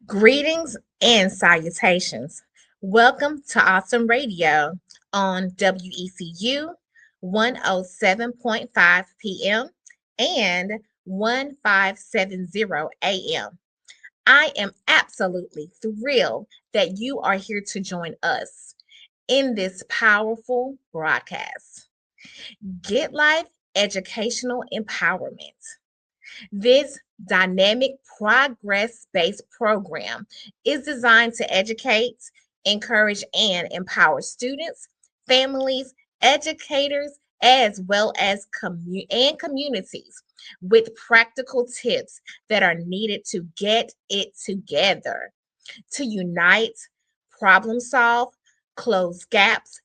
Greetings and salutations. Welcome to Awesome Radio on WECU 107.5 PM and 1570 AM. I am absolutely thrilled that you are here to join us in this powerful broadcast. Get Life Educational Empowerment. This dynamic progress based program is designed to educate, encourage, and empower students, families, educators, as well as communities with practical tips that are needed to get it together, to unite, problem solve, close gaps,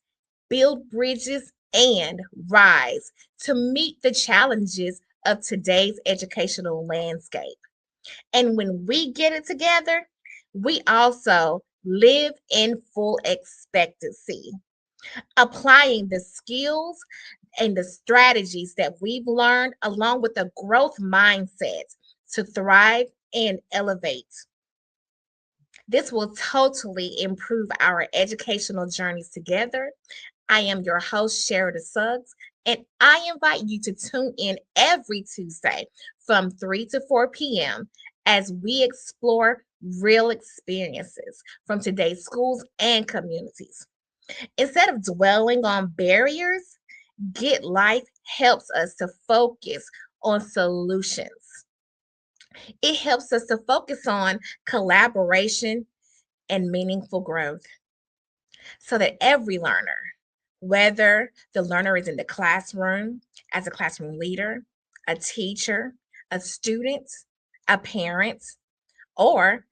build bridges, and rise to meet the challenges of today's educational landscape. And when we get it together, we also live in full expectancy, applying the skills and the strategies that we've learned along with a growth mindset to thrive and elevate. This will totally improve our educational journeys together. I am your host, Sherida Suggs, and I invite you to tune in every Tuesday from 3 to 4 p.m. as we explore real experiences from today's schools and communities. Instead of dwelling on barriers, Get Life helps us to focus on solutions. It helps us to focus on collaboration and meaningful growth so that every learner, whether the learner is in the classroom as a classroom leader, a teacher, a student, a parent, or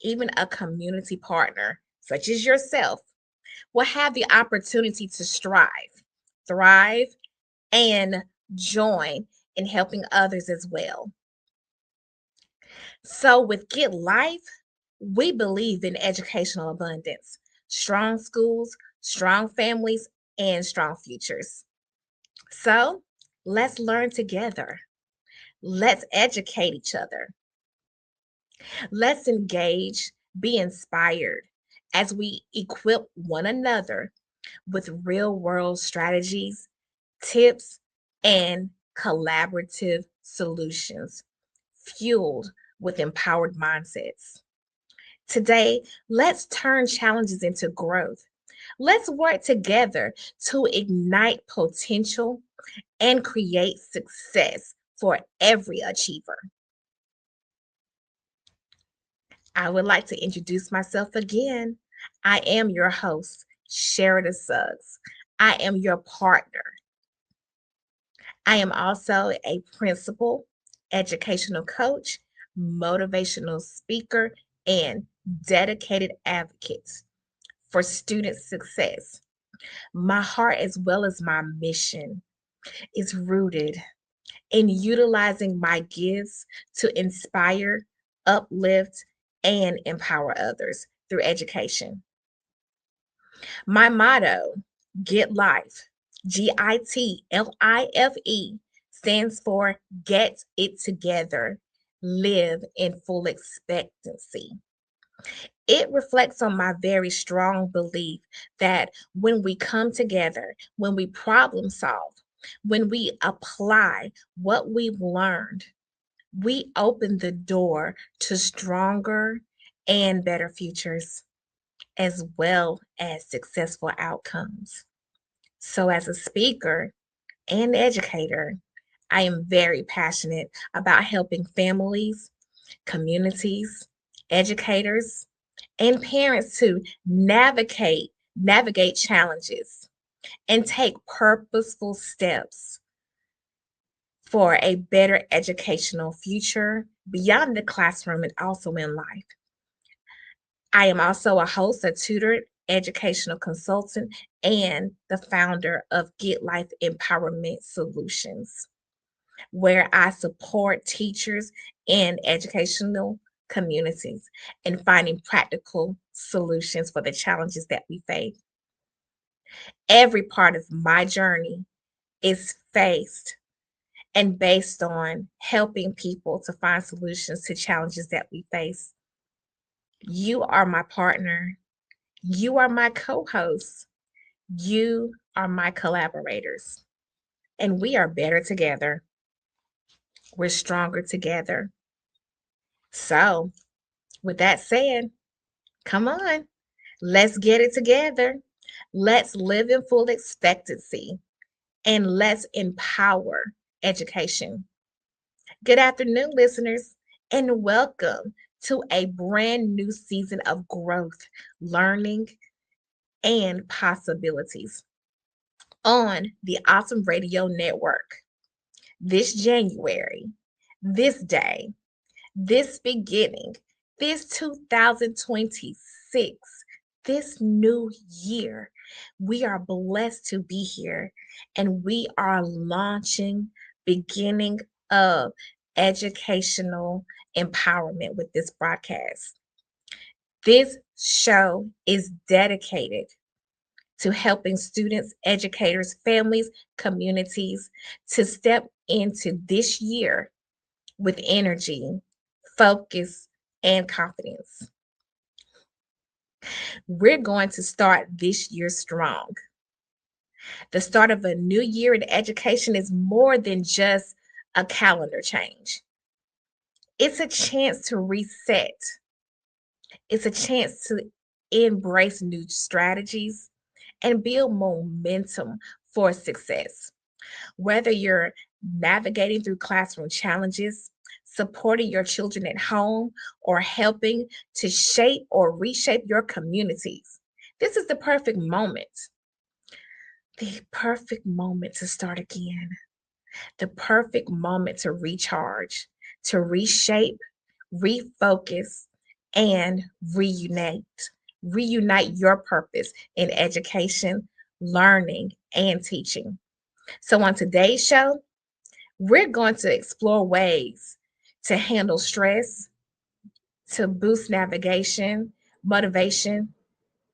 even a community partner, such as yourself, will have the opportunity to strive, thrive, and join in helping others as well. So, with Get Life, we believe in educational abundance, strong schools, strong families, and strong futures. So, let's learn together. Let's educate each other. Let's engage, be inspired as we equip one another with real world strategies, tips, and collaborative solutions fueled with empowered mindsets. Today, let's turn challenges into growth. Let's work together to ignite potential and create success for every achiever. I would like to introduce myself again. I am your host, Sherida Suggs. I am your partner. I am also a principal, educational coach, motivational speaker, and dedicated advocate for student success. My heart, as well as my mission, is rooted in utilizing my gifts to inspire, uplift, and empower others through education. My motto, Get Life, GITLIFE, stands for Get It Together, Live in Full Expectancy. It reflects on my very strong belief that when we come together, when we problem solve, when we apply what we've learned, we open the door to stronger and better futures, as well as successful outcomes. So, as a speaker and educator, I am very passionate about helping families, communities, educators, and parents to navigate challenges and take purposeful steps for a better educational future beyond the classroom and also in life. I am also a host, a tutor, educational consultant, and the founder of Get Life Empowerment Solutions, where I support teachers and educational communities in finding practical solutions for the challenges that we face. Every part of my journey is faced and based on helping people to find solutions to challenges that we face. You are my partner. You are my co host. You are my collaborators. And we are better together. We're stronger together. So, with that said, come on, let's get it together. Let's live in full expectancy and let's empower education. Good afternoon, listeners, and welcome to a brand new season of growth, learning, and possibilities on the Awesome Radio Network. This January, this day, this beginning, this 2026, this new year, we are blessed to be here and we are launching beginning of educational empowerment with this broadcast. This show is dedicated to helping students, educators, families, communities to step into this year with energy, focus, and confidence. We're going to start this year strong. The start of a new year in education is more than just a calendar change. It's a chance to reset. It's a chance to embrace new strategies and build momentum for success. Whether you're navigating through classroom challenges, supporting your children at home, or helping to shape or reshape your communities, this is the perfect moment. The perfect moment to start again. The perfect moment to recharge, to reshape, refocus, and reunite. Reunite your purpose in education, learning, and teaching. So, on today's show, we're going to explore ways to handle stress, to boost navigation, motivation,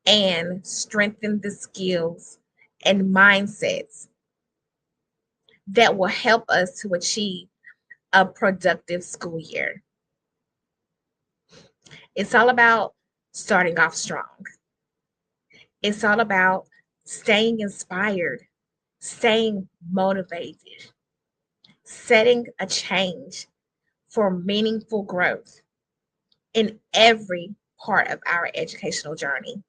and strengthen the skills and mindsets that will help us to achieve a productive school year. It's all about starting off strong. It's all about staying inspired, staying motivated, setting a change for meaningful growth in every part of our educational journey.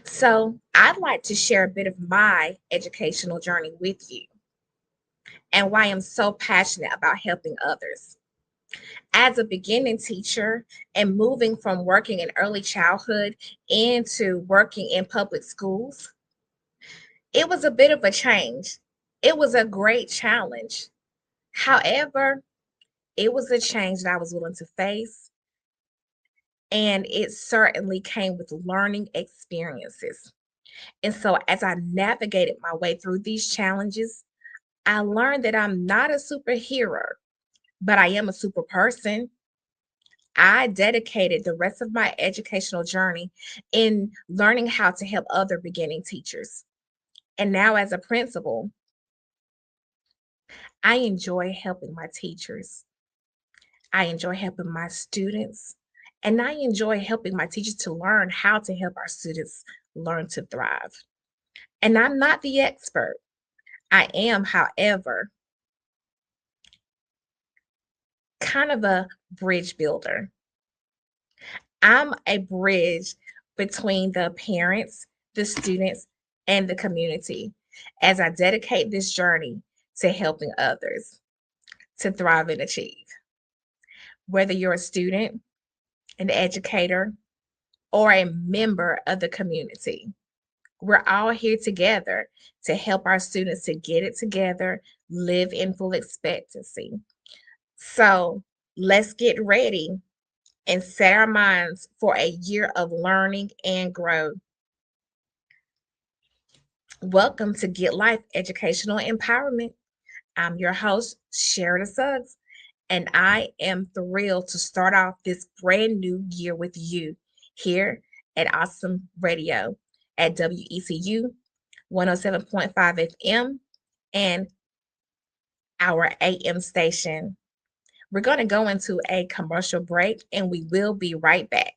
So, I'd like to share a bit of my educational journey with you and why I'm so passionate about helping others. As a beginning teacher and moving from working in early childhood into working in public schools, it was a bit of a change. It was a great challenge. However, it was a change that I was willing to face, and it certainly came with learning experiences. And so, as I navigated my way through these challenges, I learned that I'm not a superhero, but I am a super person. I dedicated the rest of my educational journey in learning how to help other beginning teachers. And now, as a principal, I enjoy helping my teachers. I enjoy helping my students. And I enjoy helping my teachers to learn how to help our students learn to thrive. And I'm not the expert. I am, however, kind of a bridge builder. I'm a bridge between the parents, the students, and the community as I dedicate this journey to helping others to thrive and achieve. Whether you're a student, an educator, or a member of the community, we're all here together to help our students to get it together, live in full expectancy. So let's get ready and set our minds for a year of learning and growth. Welcome to Get Life Educational Empowerment. I'm your host, Sherida Suggs, and I am thrilled to start off this brand new year with you here at Awesome Radio at WECU 107.5 FM and our AM station We're going to go into a commercial break and we will be right back.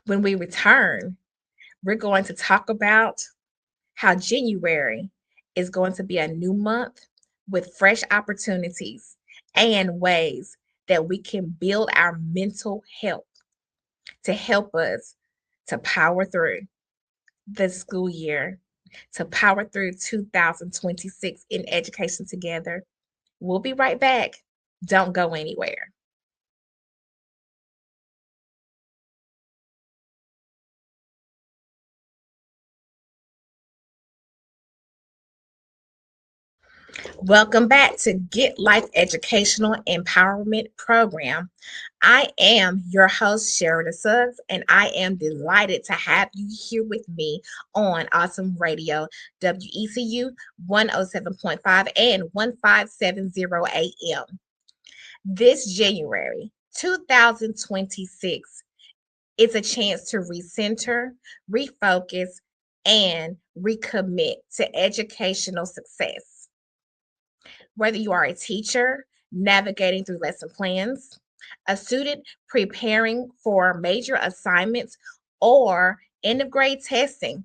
When we return, we're going to talk about how January is going to be a new month with fresh opportunities and ways that we can build our mental health to help us to power through the school year, to power through 2026 in education together. We'll be right back. Don't go anywhere. Welcome back to Get Life Educational Empowerment Program. I am your host, Sherida Suggs, and I am delighted to have you here with me on Awesome Radio, WECU 107.5 and 1570 AM. This January 2026 is a chance to recenter, refocus, and recommit to educational success. Whether you are a teacher navigating through lesson plans, a student preparing for major assignments, or end of grade testing,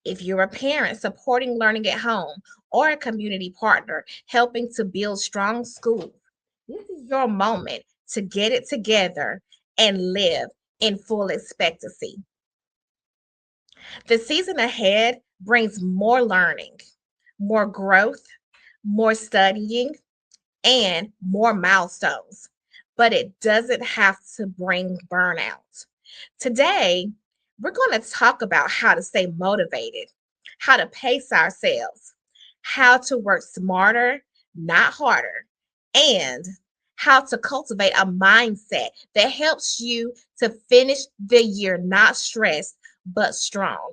if you're a parent supporting learning at home, or a community partner helping to build strong schools, this is your moment to get it together and live in full expectancy. The season ahead brings more learning, more growth, more studying, and more milestones, but it doesn't have to bring burnout. Today, we're going to talk about how to stay motivated, how to pace ourselves, how to work smarter, not harder, and how to cultivate a mindset that helps you to finish the year not stressed, but strong.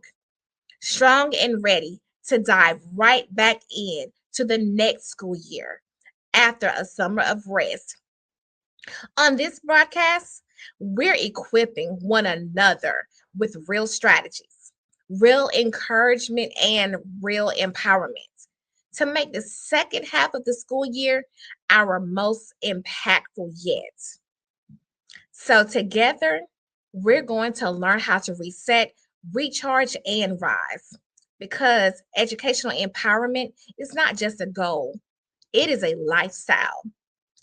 Strong and ready to dive right back in to the next school year after a summer of rest. On this broadcast, we're equipping one another with real strategies, real encouragement, and real empowerment to make the second half of the school year our most impactful yet. So, together, we're going to learn how to reset, recharge, and rise because educational empowerment is not just a goal, it is a lifestyle.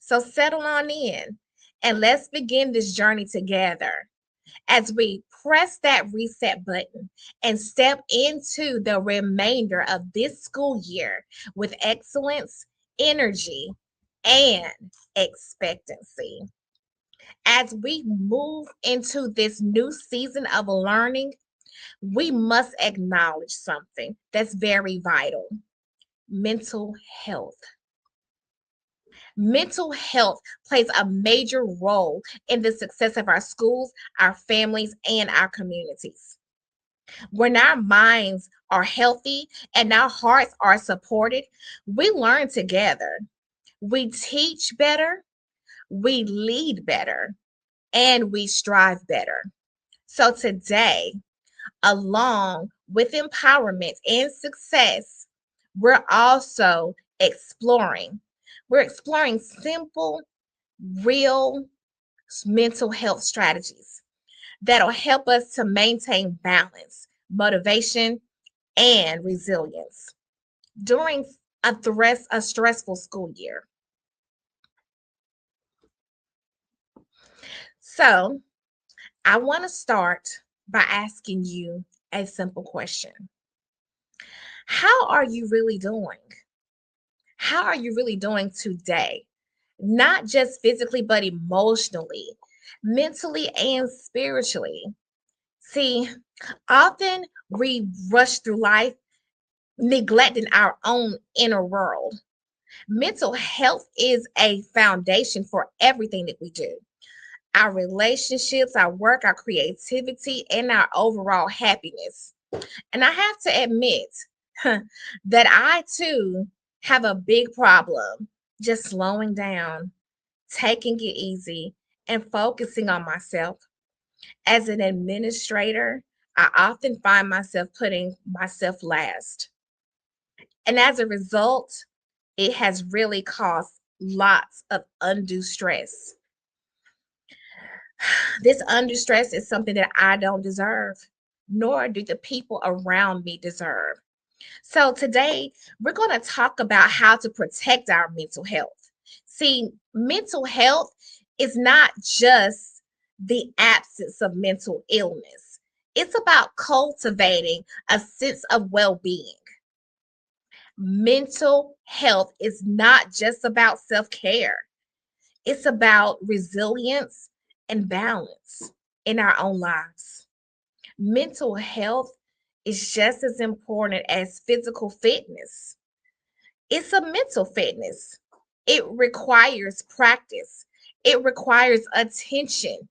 So settle on in and let's begin this journey together as we press that reset button and step into the remainder of this school year with excellence, energy, and expectancy. As we move into this new season of learning, we must acknowledge something that's very vital: mental health. Mental health plays a major role in the success of our schools, our families, and our communities. When our minds are healthy and our hearts are supported, we learn together. We teach better, we lead better, and we strive better. So today, along with empowerment and success, we're also exploring. We're exploring simple, real mental health strategies that'll help us to maintain balance, motivation, and resilience during a stressful school year. So, I want to start by asking you a simple question. How are you really doing? How are you really doing today? Not just physically, but emotionally, mentally, and spiritually. See, often we rush through life neglecting our own inner world. Mental health is a foundation for everything that we do: our relationships, our work, our creativity, and our overall happiness. And I have to admit that I too have a big problem just slowing down, taking it easy, and focusing on myself. As an administrator, I often find myself putting myself last. And as a result, it has really caused lots of undue stress. This undue stress is something that I don't deserve, nor do the people around me deserve. So today we're going to talk about how to protect our mental health. See, mental health is not just the absence of mental illness. It's about cultivating a sense of well-being. Mental health is not just about self-care. It's about resilience and balance in our own lives. Mental health is just as important as physical fitness. It's a mental fitness. It requires practice, it requires attention,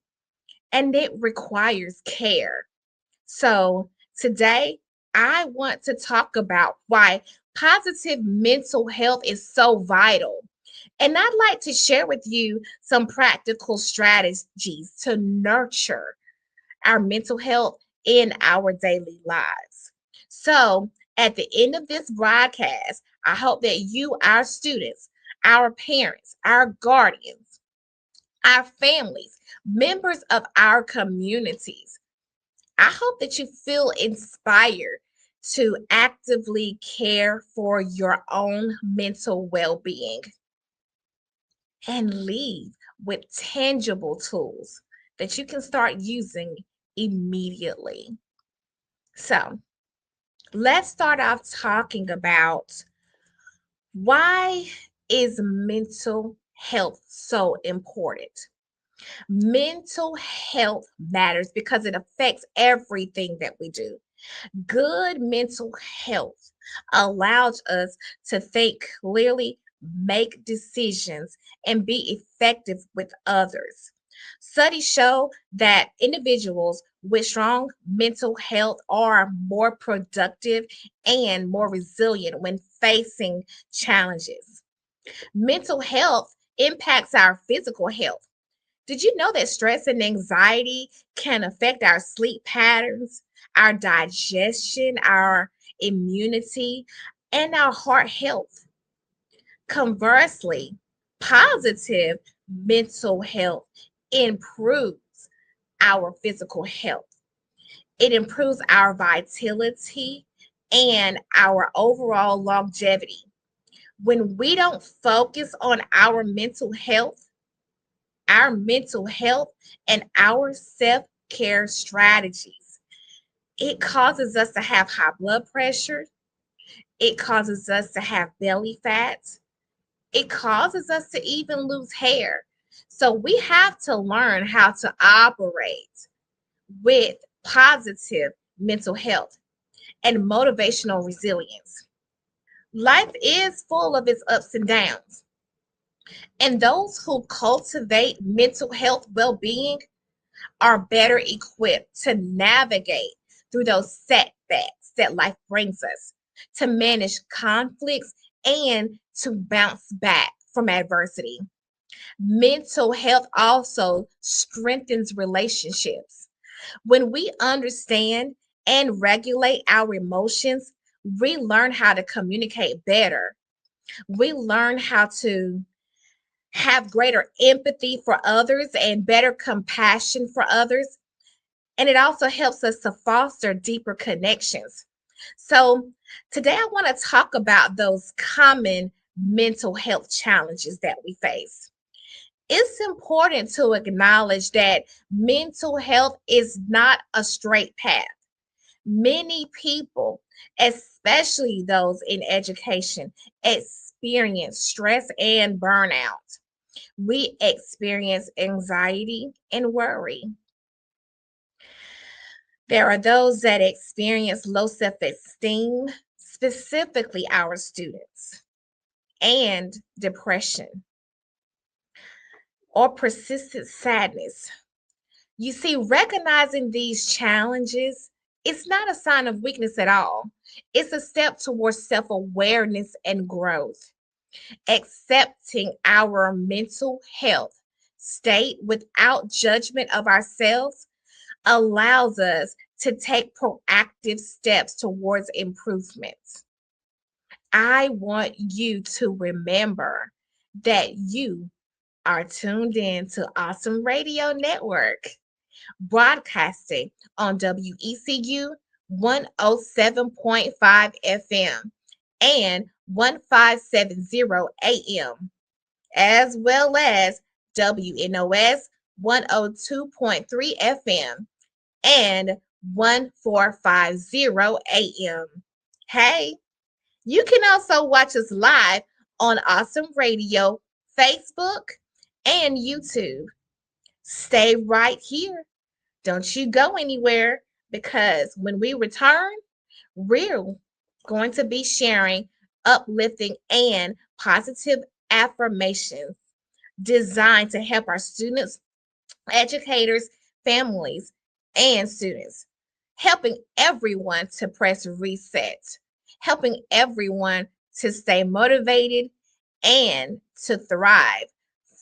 and it requires care. So, today, I want to talk about why positive mental health is so vital. And I'd like to share with you some practical strategies to nurture our mental health in our daily lives. So, at the end of this broadcast, I hope that you, our students, our parents, our guardians, our families, members of our communities, I hope that you feel inspired to actively care for your own mental well being and leave with tangible tools that you can start using immediately. So, let's start off talking about why is mental health so important? Mental health matters because it affects everything that we do. Good mental health allows us to think clearly, make decisions, and be effective with others. Studies show that individuals with strong mental health are more productive and more resilient when facing challenges. Mental health impacts our physical health. Did you know that stress and anxiety can affect our sleep patterns, our digestion, our immunity, and our heart health? Conversely, positive mental health improves our physical health. It improves our vitality and our overall longevity. When we don't focus on our mental health, and our self care strategies, it causes us to have high blood pressure. It causes us to have belly fat. It causes us to even lose hair. So we have to learn how to operate with positive mental health and motivational resilience. Life is full of its ups and downs, and those who cultivate mental health well being are better equipped to navigate through those setbacks that life brings us, to manage conflicts, and to bounce back from adversity. Mental health also strengthens relationships. When we understand and regulate our emotions, we learn how to communicate better. We learn how to have greater empathy for others and better compassion for others. And it also helps us to foster deeper connections. So, today I want to talk about those common mental health challenges that we face. It's important to acknowledge that mental health is not a straight path. Many people, especially those in education, experience stress and burnout. We experience anxiety and worry. There are those that experience low self esteem, specifically our students, and depression or persistent sadness. You see, recognizing these challenges, it's not a sign of weakness at all. It's a step towards self awareness and growth. Accepting our mental health state without judgment of ourselves allows us to take proactive steps towards improvement. I want you to remember that you are tuned in to Awesome Radio Network, broadcasting on WECU 107.5 FM and 1570 AM, as well as WNOS 102.3 FM and 1450 AM. Hey, you can also watch us live on Awesome Radio, Facebook, and YouTube. Stay right here. Don't you go anywhere because when we return, we're going to be sharing uplifting and positive affirmations designed to help our students, educators, families, and students, helping everyone to press reset, helping everyone to stay motivated and to thrive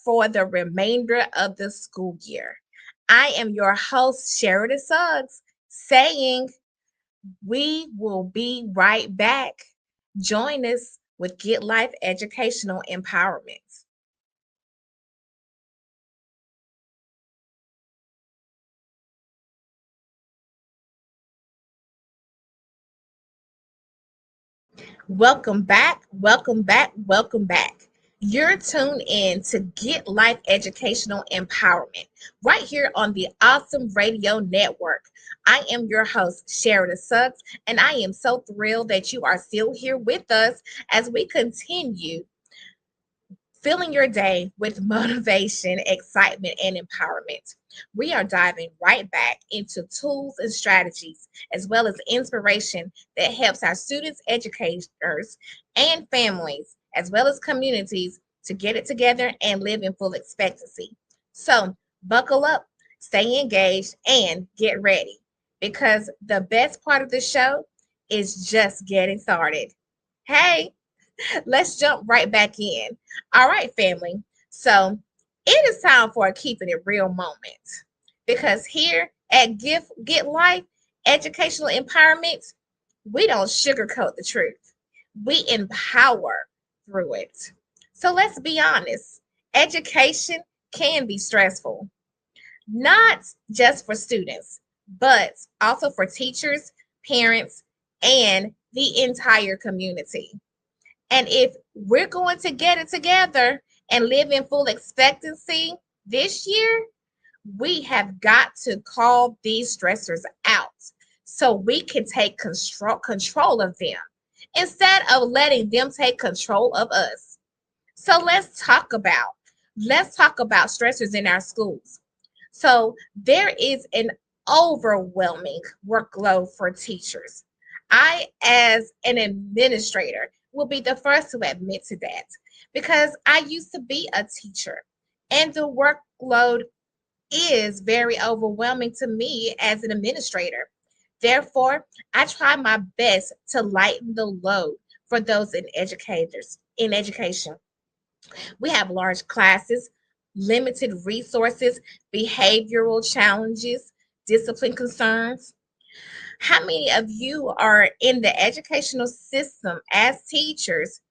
for the remainder of the school year. I am your host, Sherida Suggs, saying we will be right back. Join us with Get Life Educational Empowerment. Welcome back, welcome back, welcome back. You're tuned in to Get Life Educational Empowerment right here on the Awesome Radio Network. I am your host, Sherida Suggs, and I am so thrilled that you are still here with us as we continue filling your day with motivation, excitement, and empowerment. We are diving right back into tools and strategies, as well as inspiration that helps our students, educators, and families, as well as communities, to get it together and live in full expectancy. So, buckle up, stay engaged, and get ready because the best part of the show is just getting started. Hey, let's jump right back in. All right, family. So it is time for a keeping it real moment because here at Get Life Educational Empowerment, we don't sugarcoat the truth. We empower through it. So let's be honest. Education can be stressful, not just for students, but also for teachers, parents, and the entire community. And if we're going to get it together and live in full expectancy this year, we have got to call these stressors out so we can take control of them instead of letting them take control of us. So let's talk about stressors in our schools. So there is an overwhelming workload for teachers. I, as an administrator, will be the first to admit to that because I used to be a teacher and the workload is very overwhelming to me as an administrator. Therefore, I try my best to lighten the load for those in education. We have large classes, limited resources, behavioral challenges, discipline concerns. How many of you are in the educational system as teachers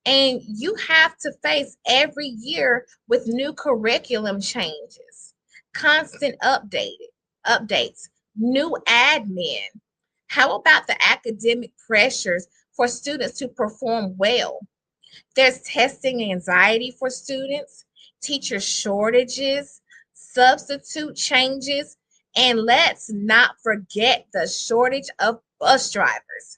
and you have to face every year with new curriculum changes, constant updates, new admin? How about the academic pressures for students to perform well? There's testing anxiety for students, teacher shortages, substitute changes, and let's not forget the shortage of bus drivers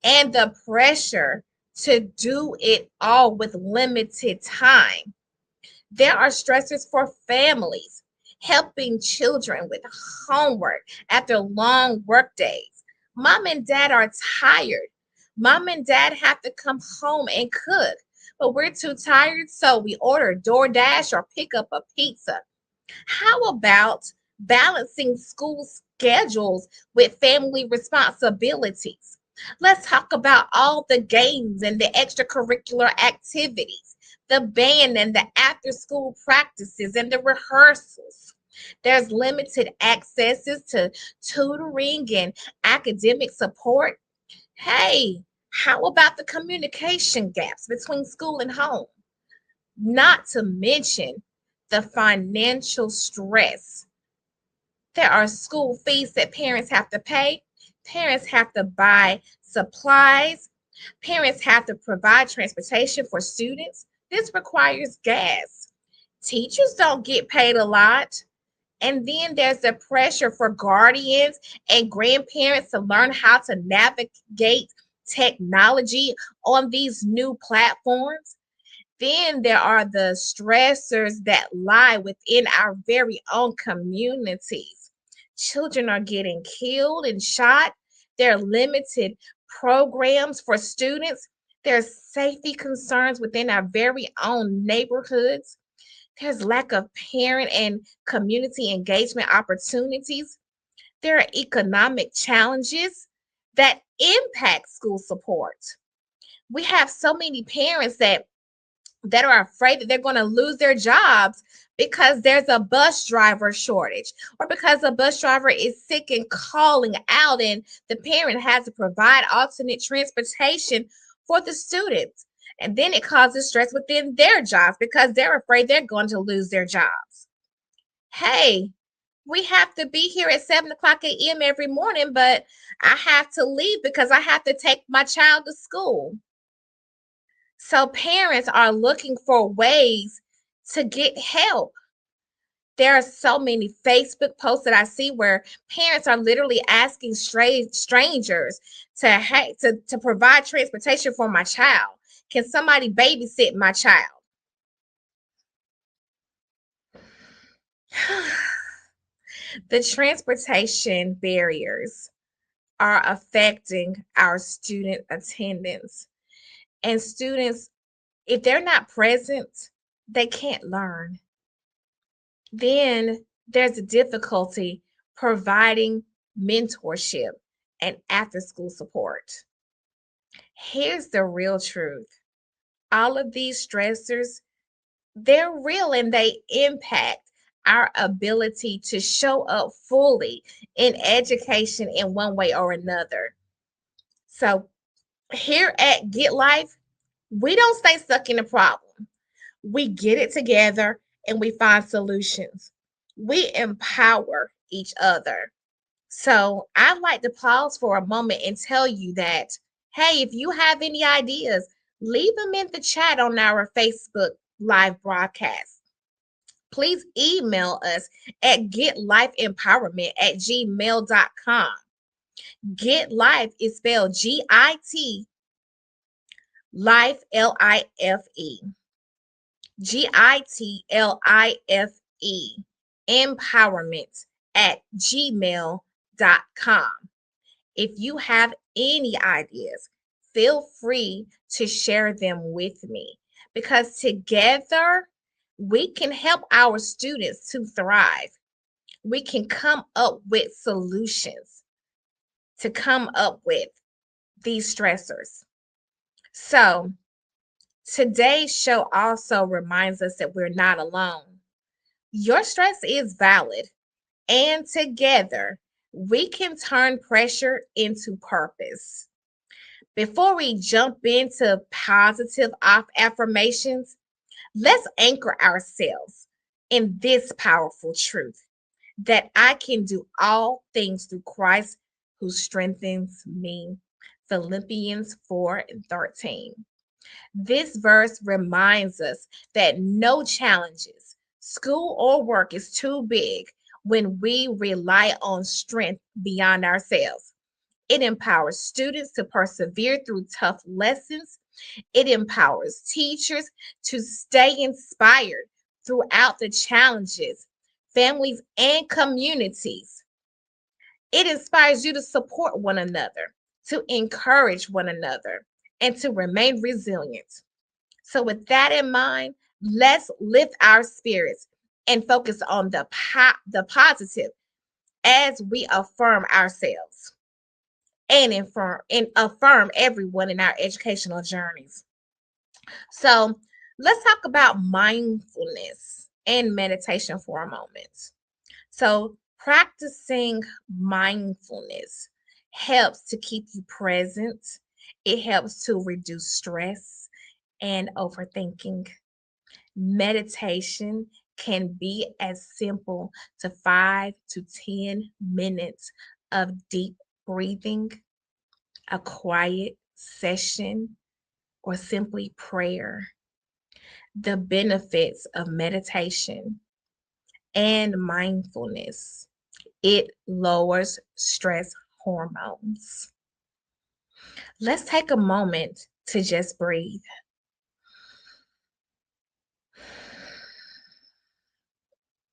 and the pressure to do it all with limited time. There are stressors for families, helping children with homework after long work days. Mom and dad are tired. Mom and dad have to come home and cook, but we're too tired, so we order DoorDash or pick up a pizza. How about balancing school schedules with family responsibilities? Let's talk about all the games and the extracurricular activities, the band and the after school practices and the rehearsals. There's limited accesses to tutoring and academic support. Hey, how about the communication gaps between school and home? not to mention the financial stress. There are school fees that parents have to pay. Parents have to buy supplies. Parents have to provide transportation for students. This requires gas. Teachers don't get paid a lot. And then there's the pressure for guardians and grandparents to learn how to navigate technology on these new platforms. Then there are the stressors that lie within our very own communities. Children are getting killed and shot. There are limited programs for students. There's safety concerns within our very own neighborhoods. There's lack of parent and community engagement opportunities. There are economic challenges that impact school support. We have so many parents that are afraid that they're going to lose their jobs because there's a bus driver shortage or because a bus driver is sick and calling out and the parent has to provide alternate transportation for the students. And then it causes stress within their jobs because they're afraid they're going to lose their jobs. Hey, we have to be here at 7 o'clock a.m. every morning, but I have to leave because I have to take my child to school. So parents are looking for ways to get help. There are so many Facebook posts that I see where parents are literally asking strangers to provide transportation for my child. Can somebody babysit my child? The transportation barriers are affecting our student attendance. And students, if they're not present, they can't learn. Then there's a difficulty providing mentorship and after school support. Here's the real truth. All of these stressors, they're real and they impact our ability to show up fully in education in one way or another. So here at Get Life, we don't stay stuck in the problem. We get it together and we find solutions. We empower each other. So I'd like to pause for a moment and tell you that, hey, if you have any ideas, leave them in the chat on our Facebook live broadcast. Please email us at getlifeempowerment@gmail.com. Get Life is spelled GIT, Life, LIFE. GITLIFE, empowerment at gmail.com. If you have any ideas, feel free to share them with me because together we can help our students to thrive. We can come up with solutions to come up with these stressors. So, today's show also reminds us that we're not alone. Your stress is valid, and together we can turn pressure into purpose. Before we jump into positive affirmations, let's anchor ourselves in this powerful truth that I can do all things through Christ who strengthens me. Philippians 4:13. This verse reminds us that no challenges, school or work is too big when we rely on strength beyond ourselves. It empowers students to persevere through tough lessons. It empowers teachers to stay inspired throughout the challenges, families, and communities. It inspires you to support one another, to encourage one another, and to remain resilient. So, with that in mind, let's lift our spirits and focus on the positive as we affirm ourselves and affirm everyone in our educational journeys. So, let's talk about mindfulness and meditation for a moment. So, practicing mindfulness helps to keep you present. It helps to reduce stress and overthinking. Meditation can be as simple to 5 to 10 minutes of deep breathing, a quiet session, or simply prayer. The benefits of meditation and mindfulness: it lowers stress hormones. Let's take a moment to just breathe.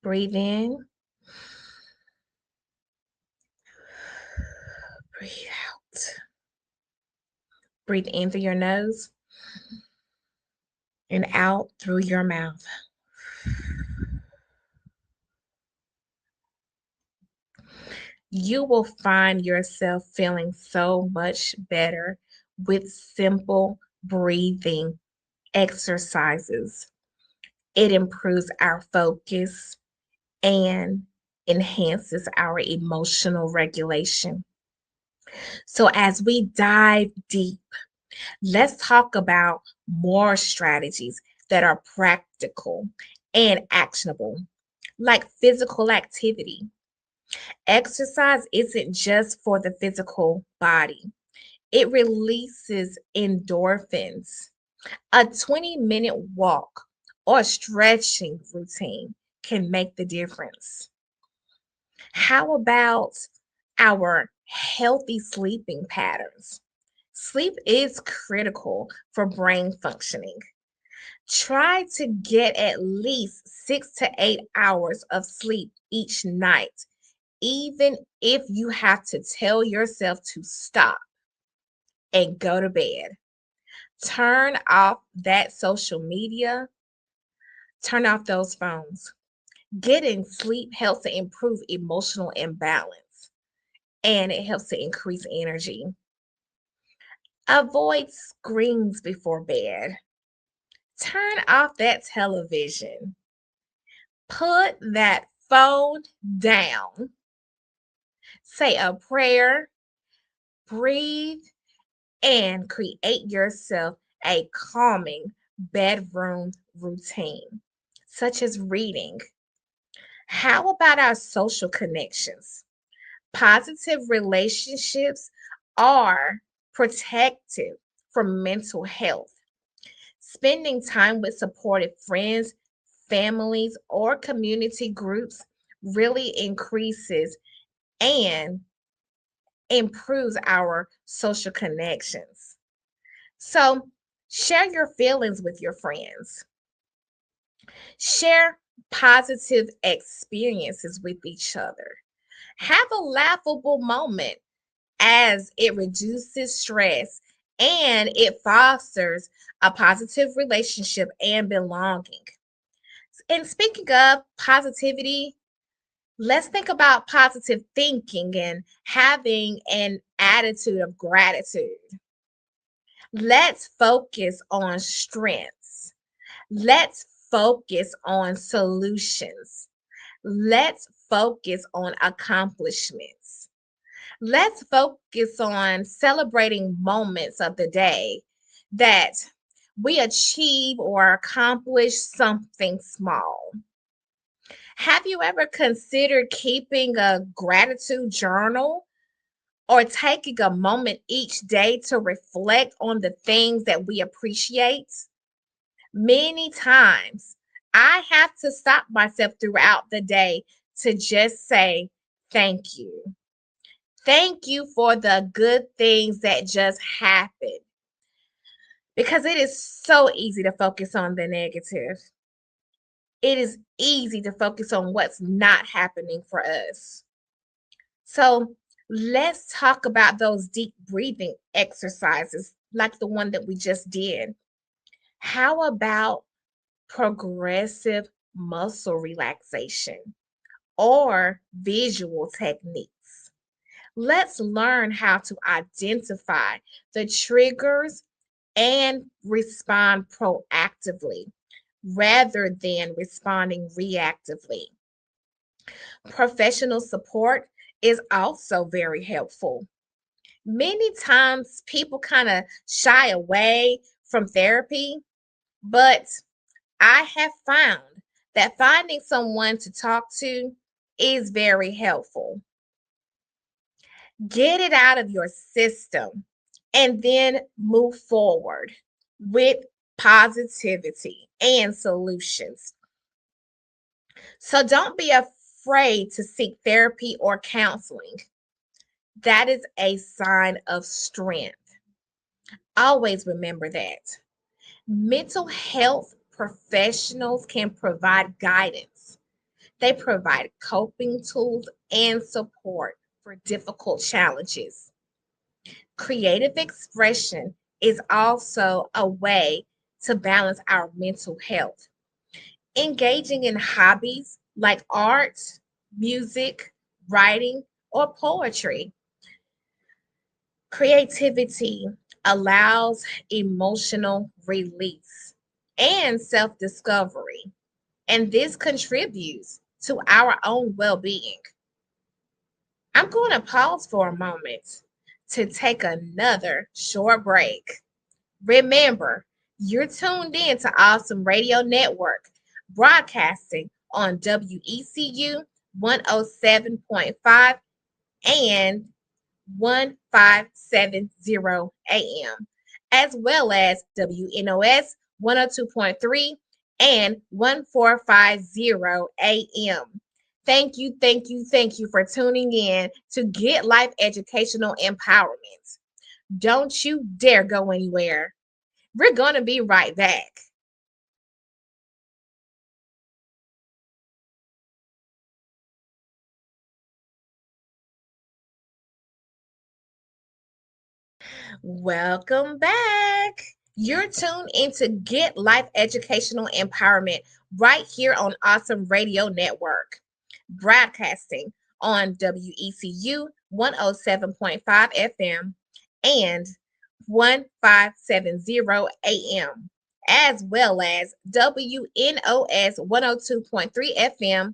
Breathe in, breathe out. Breathe in through your nose and out through your mouth. You will find yourself feeling so much better with simple breathing exercises. It improves our focus and enhances our emotional regulation. So, as we dive deep, let's talk about more strategies that are practical and actionable, like physical activity. Exercise isn't just for the physical body, it releases endorphins. A 20-minute walk or stretching routine can make the difference. How about our healthy sleeping patterns? Sleep is critical for brain functioning. Try to get at least 6 to 8 hours of sleep each night, even if you have to tell yourself to stop and go to bed. Turn off that social media, turn off those phones. Getting sleep helps to improve emotional imbalance and it helps to increase energy. Avoid screens before bed. Turn off that television. Put that phone down. Say a prayer, breathe, and create yourself a calming bedroom routine, such as reading. How about our social connections? Positive relationships are protective for mental health. Spending time with supportive friends, families, or community groups really increases and improves our social connections. So, share your feelings with your friends. Share positive experiences with each other. Have a laughable moment as it reduces stress and it fosters a positive relationship and belonging. And speaking of positivity, let's think about positive thinking and having an attitude of gratitude. Let's focus on strengths. Let's focus on solutions. Let's focus on accomplishments. Let's focus on celebrating moments of the day that we achieve or accomplish something small. Have you ever considered keeping a gratitude journal or taking a moment each day to reflect on the things that we appreciate? Many times, I have to stop myself throughout the day to just say, thank you. Thank you for the good things that just happened. Because it is so easy to focus on the negative. It is easy to focus on what's not happening for us. So let's talk about those deep breathing exercises like the one that we just did. How about progressive muscle relaxation or visual techniques? Let's learn how to identify the triggers and respond proactively rather than responding reactively. Professional support is also very helpful. Many times people kind of shy away from therapy, but I have found that finding someone to talk to is very helpful. Get it out of your system and then move forward with positivity and solutions. So don't be afraid to seek therapy or counseling. That is a sign of strength. Always remember that. Mental health professionals can provide guidance. They provide coping tools and support for difficult challenges. Creative expression is also a way to balance our mental health. Engaging in hobbies like art, music, writing, or poetry. Creativity allows emotional release and self discovery, and this contributes to our own well being. I'm going to pause for a moment to take another short break. Remember, you're tuned in to Awesome Radio Network, broadcasting on WECU 107.5 and 1570 AM, as well as WNOS 102.3 and 1450 AM. Thank you for tuning in to Get Life Educational Empowerment. Don't you dare go anywhere. We're going to be right back. Welcome back. You're tuned into Get Life Educational Empowerment right here on Awesome Radio Network, broadcasting on WECU 107.5 FM and 1570 AM, as well as WNOS 102.3 FM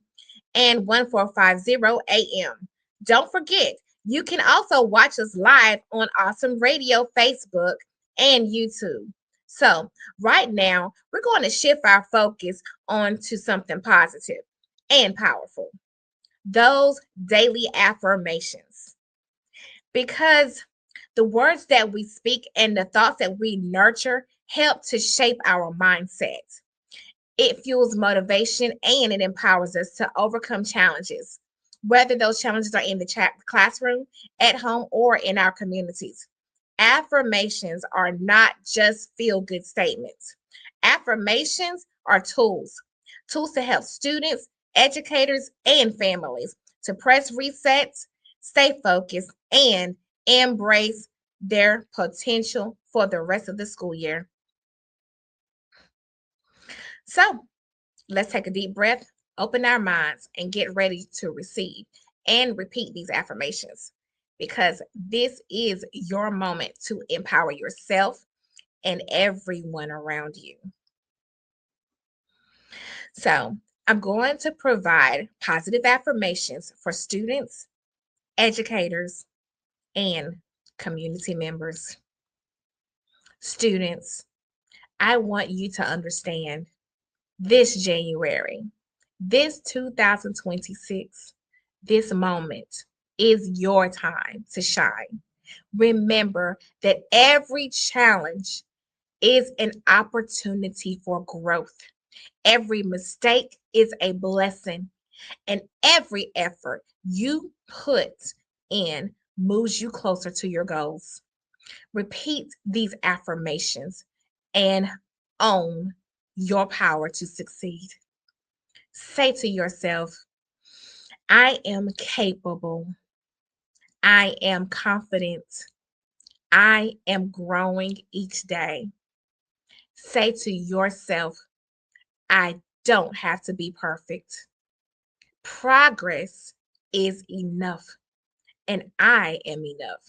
and 1450 AM. Don't forget, you can also watch us live on Awesome Radio Facebook and YouTube. So, right now, we're going to shift our focus onto something positive and powerful, those daily affirmations. Because the words that we speak and the thoughts that we nurture help to shape our mindset. It fuels motivation and it empowers us to overcome challenges, whether those challenges are in the classroom, at home, or in our communities. Affirmations are not just feel good statements. Affirmations are tools to help students, educators, and families to press reset, stay focused, and embrace their potential for the rest of the school year. So, let's take a deep breath, open our minds, and get ready to receive and repeat these affirmations because this is your moment to empower yourself and everyone around you. So, I'm going to provide positive affirmations for students, educators, and community members. Students, I want you to understand this January, this 2026, this moment is your time to shine. Remember that every challenge is an opportunity for growth. Every mistake is a blessing, and every effort you put in moves you closer to your goals. Repeat these affirmations and own your power to succeed. Say to yourself, I am capable. I am confident. I am growing each day. Say to yourself, I don't have to be perfect. Progress is enough, and I am enough.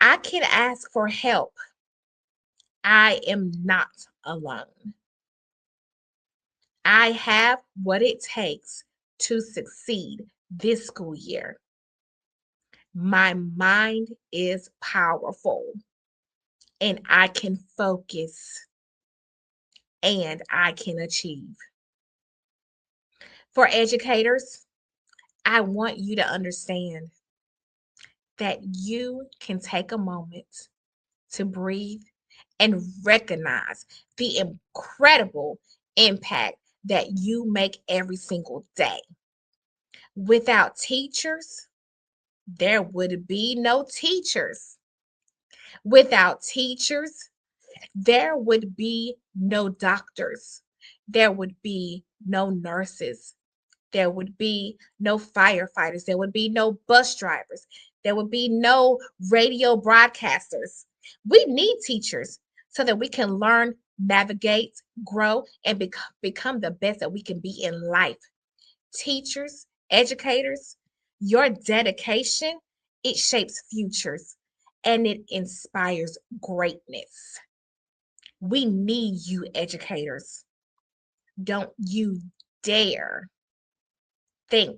I can ask for help. I am not alone. I have what it takes to succeed this school year. My mind is powerful and I can focus. and I can achieve. For educators, I want you to understand that you can take a moment to breathe and recognize the incredible impact that you make every single day. Without teachers, there would be no teachers. Without teachers, there would be no doctors. There would be no nurses. There would be no firefighters. There would be no bus drivers. There would be no radio broadcasters. We need teachers so that we can learn, navigate, grow, and become the best that we can be in life. Teachers, educators, your dedication, it shapes futures and it inspires greatness. We need you, educators. Don't you dare think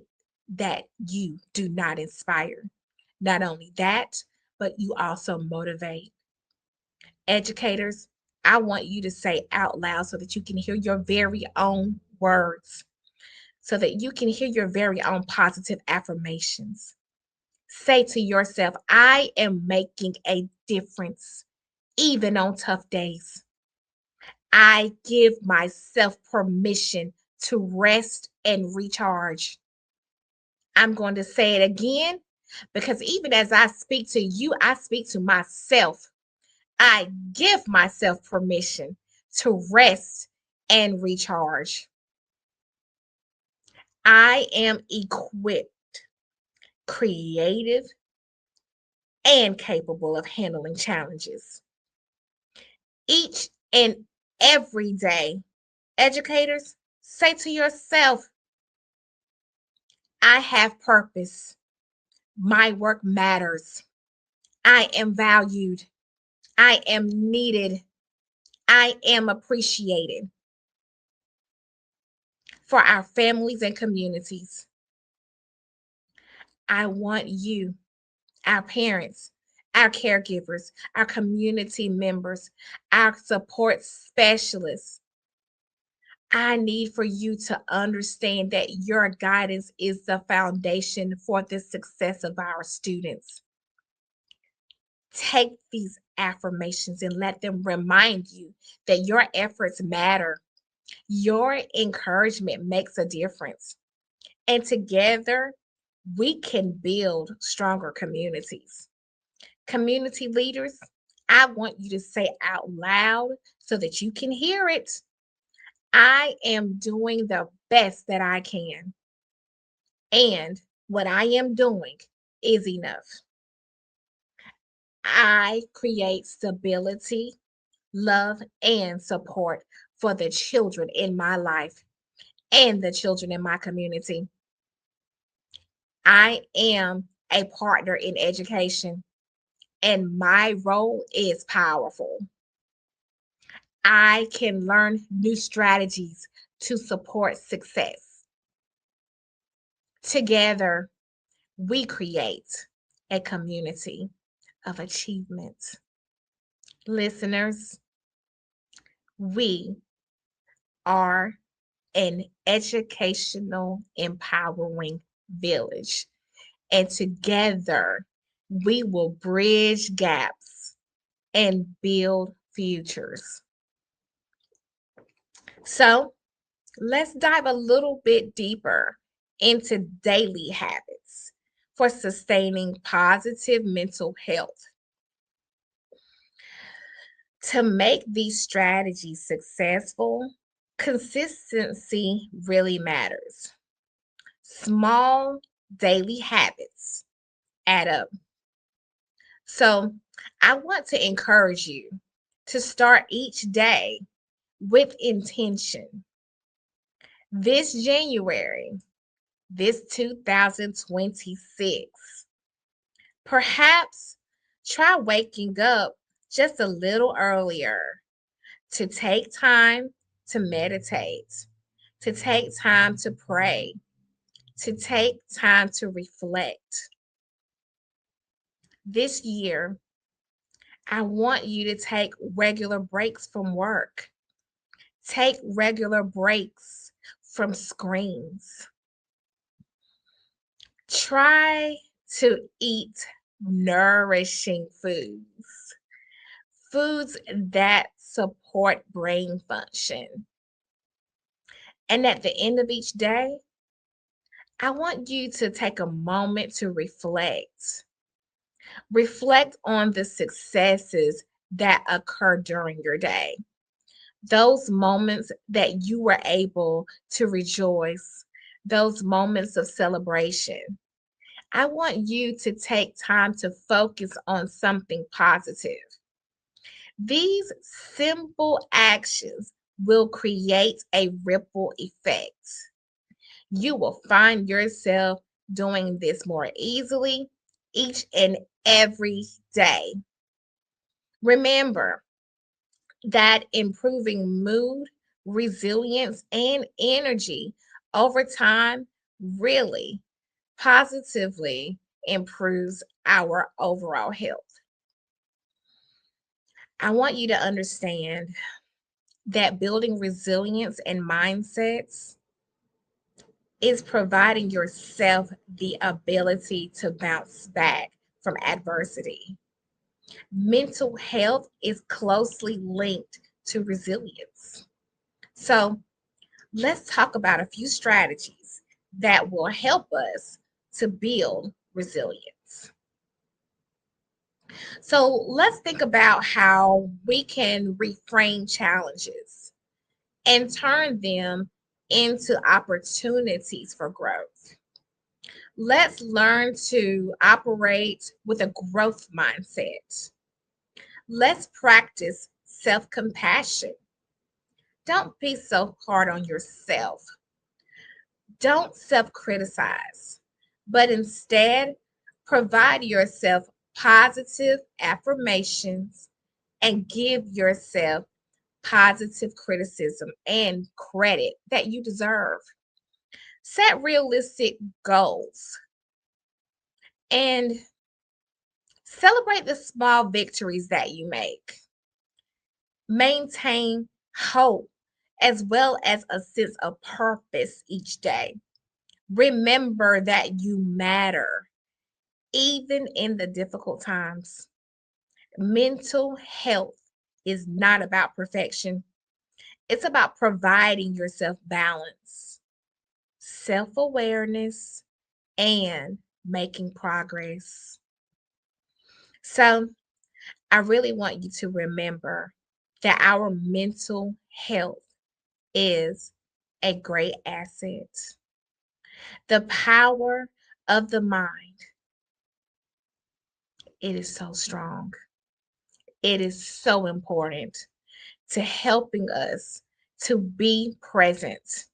that you do not inspire. Not only that, but you also motivate. Educators, I want you to say out loud so that you can hear your very own words, so that you can hear your very own positive affirmations. Say to yourself, I am making a difference, even on tough days. I give myself permission to rest and recharge. I'm going to say it again because even as I speak to you, I speak to myself. I give myself permission to rest and recharge. I am equipped, creative, and capable of handling challenges. Each and every day, educators, say to yourself, I have purpose. My work matters. I am valued. I am needed. I am appreciated. For our families and communities, I want you, our parents, our caregivers, our community members, our support specialists. I need for you to understand that your guidance is the foundation for the success of our students. Take these affirmations and let them remind you that your efforts matter. Your encouragement makes a difference. And together, we can build stronger communities. Community leaders, I want you to say out loud so that you can hear it. I am doing the best that I can, and what I am doing is enough. I create stability, love, and support for the children in my life and the children in my community. I am a partner in education, and my role is powerful. I can learn new strategies to support success. Together, we create a community of achievement. Listeners, we are an educational empowering village, and together we will bridge gaps and build futures. So, let's dive a little bit deeper into daily habits for sustaining positive mental health. To make these strategies successful, consistency really matters. Small daily habits add up. So, I want to encourage you to start each day with intention. This January, this 2026, perhaps try waking up just a little earlier, to take time to meditate, to take time to pray, to take time to reflect. This year, I want you to take regular breaks from work. Take regular breaks from screens. Try to eat nourishing foods that support brain function. And at the end of each day, I want you to take a moment to reflect. Reflect on the successes that occur during your day, those moments that you were able to rejoice, those moments of celebration. I want you to take time to focus on something positive. These simple actions will create a ripple effect. You will find yourself doing this more easily each and every day. Remember that improving mood, resilience, and energy over time really positively improves our overall health. I want you to understand that building resilience and mindsets is providing yourself the ability to bounce back from adversity. Mental health is closely linked to resilience. So, let's talk about a few strategies that will help us to build resilience. So, let's think about how we can reframe challenges and turn them into opportunities for growth. Let's learn to operate with a growth mindset. Let's practice self compassion. Don't be so hard on yourself. Don't self criticize, but instead provide yourself positive affirmations and give yourself positive criticism and credit that you deserve. Set realistic goals and celebrate the small victories that you make. Maintain hope as well as a sense of purpose each day. Remember that you matter, even in the difficult times. Mental health is not about perfection, it's about providing yourself balance, self awareness, and making progress. So, I really want you to remember that our mental health is a great asset. The power of the mind, it is so strong. It is so important to helping us to be present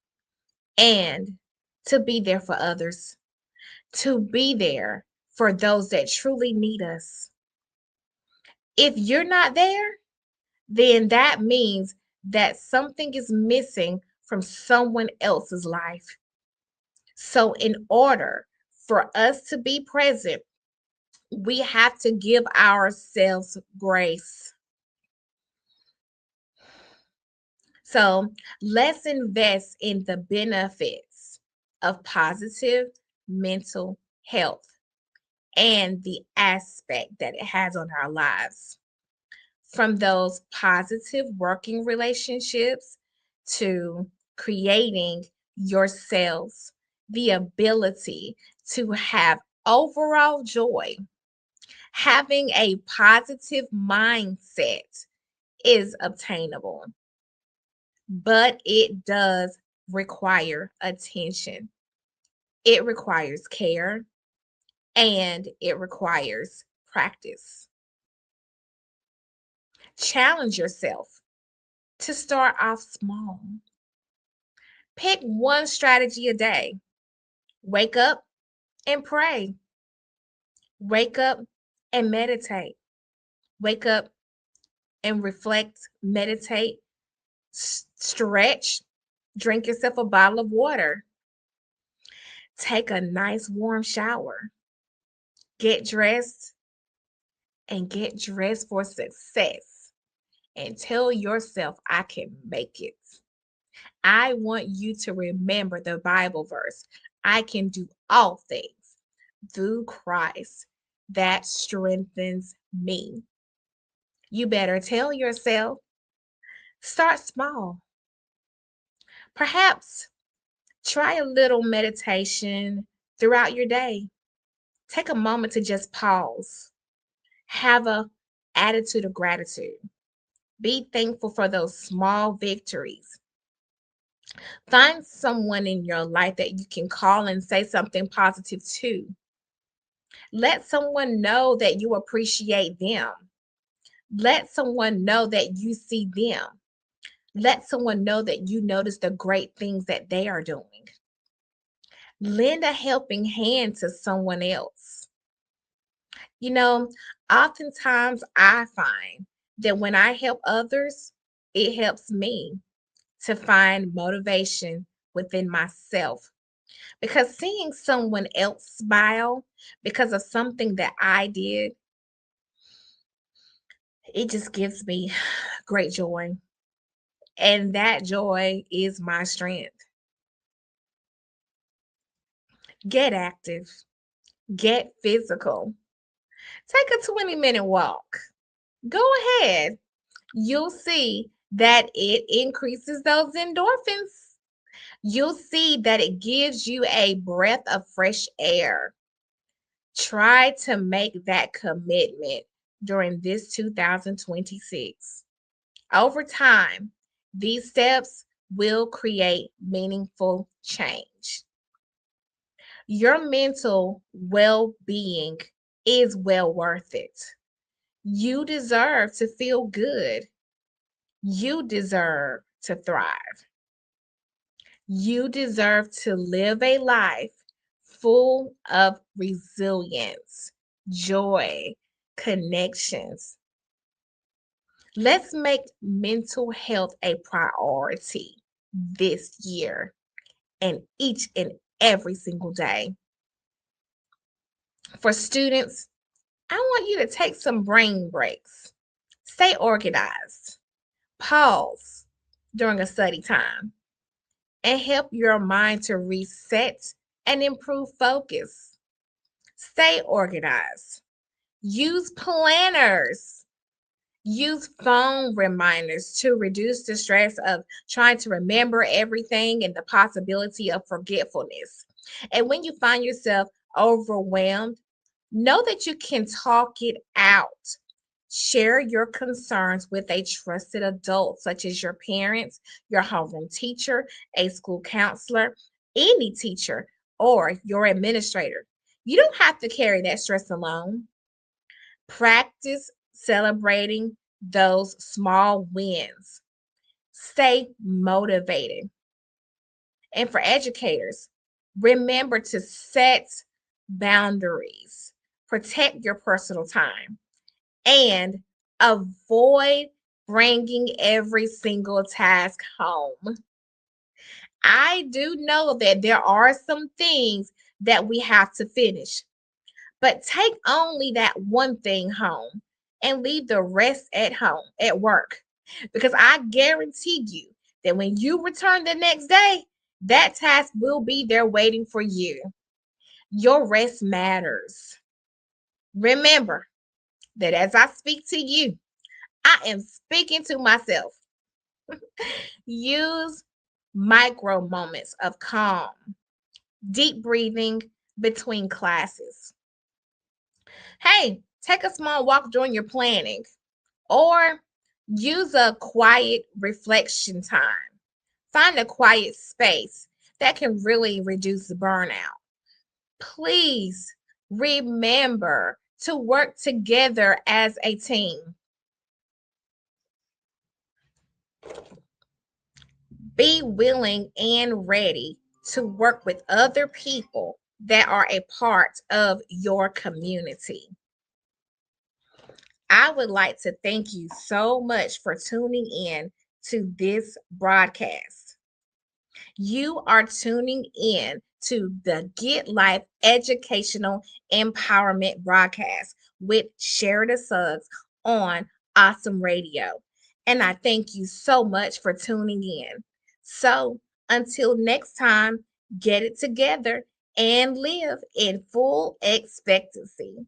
and to be there for others, to be there for those that truly need us. If you're not there, then that means that something is missing from someone else's life. So, in order for us to be present, we have to give ourselves grace. So, let's invest in the benefits of positive mental health and the aspect that it has on our lives. From those positive working relationships to creating yourselves the ability to have overall joy. Having a positive mindset is obtainable, but it does require attention. It requires care and it requires practice. Challenge yourself to start off small. Pick one strategy a day. Wake up and pray. Wake up and meditate. Wake up and reflect, meditate, stretch, drink yourself a bottle of water. Take a nice warm shower. Get dressed and get dressed for success. and tell yourself, I can make it. I want you to remember the Bible verse. I can do all things through Christ that strengthens me. You better tell yourself, start small. Perhaps try a little meditation throughout your day. Take a moment to just pause. Have a attitude of gratitude. Be thankful for those small victories. Find someone in your life that you can call and say something positive to. Let someone know that you appreciate them. Let someone know that you see them. Let someone know that you notice the great things that they are doing. Lend a helping hand to someone else. You know, oftentimes I find that when I help others, it helps me to find motivation within myself. Because seeing someone else smile because of something that I did, it just gives me great joy. And that joy is my strength. Get active, get physical, take a 20-minute walk. Go ahead. You'll see that it increases those endorphins. You'll see that it gives you a breath of fresh air. Try to make that commitment during this 2026. Over time, these steps will create meaningful change. Your mental well being is well worth it. You deserve to feel good. You deserve to thrive. You deserve to live a life full of resilience, joy, connections. Let's make mental health a priority this year and each and every single day. For students, I want you to take some brain breaks. Stay organized. Pause during a study time and help your mind to reset and improve focus. Stay organized. Use planners. Use phone reminders to reduce the stress of trying to remember everything and the possibility of forgetfulness. And when you find yourself overwhelmed, know that you can talk it out. Share your concerns with a trusted adult, such as your parents, your homeroom teacher, a school counselor, any teacher, or your administrator. You don't have to carry that stress alone. Practice celebrating those small wins. Stay motivated. And for educators, remember to set boundaries, protect your personal time, and avoid bringing every single task home. I do know that there are some things that we have to finish, but take only that one thing home and leave the rest at home, at work. Because I guarantee you that when you return the next day, that task will be there waiting for you. Your rest matters. Remember that as I speak to you, I am speaking to myself. Use micro moments of calm, deep breathing between classes. Hey, take a small walk during your planning or use a quiet reflection time. Find a quiet space that can really reduce the burnout. Please remember to work together as a team. Be willing and ready to work with other people that are a part of your community. I would like to thank you so much for tuning in to this broadcast. You are tuning in to the Get Life Educational Empowerment broadcast with Sherida Suggs on Awesome Radio. And I thank you so much for tuning in. So until next time, get it together and live in full expectancy.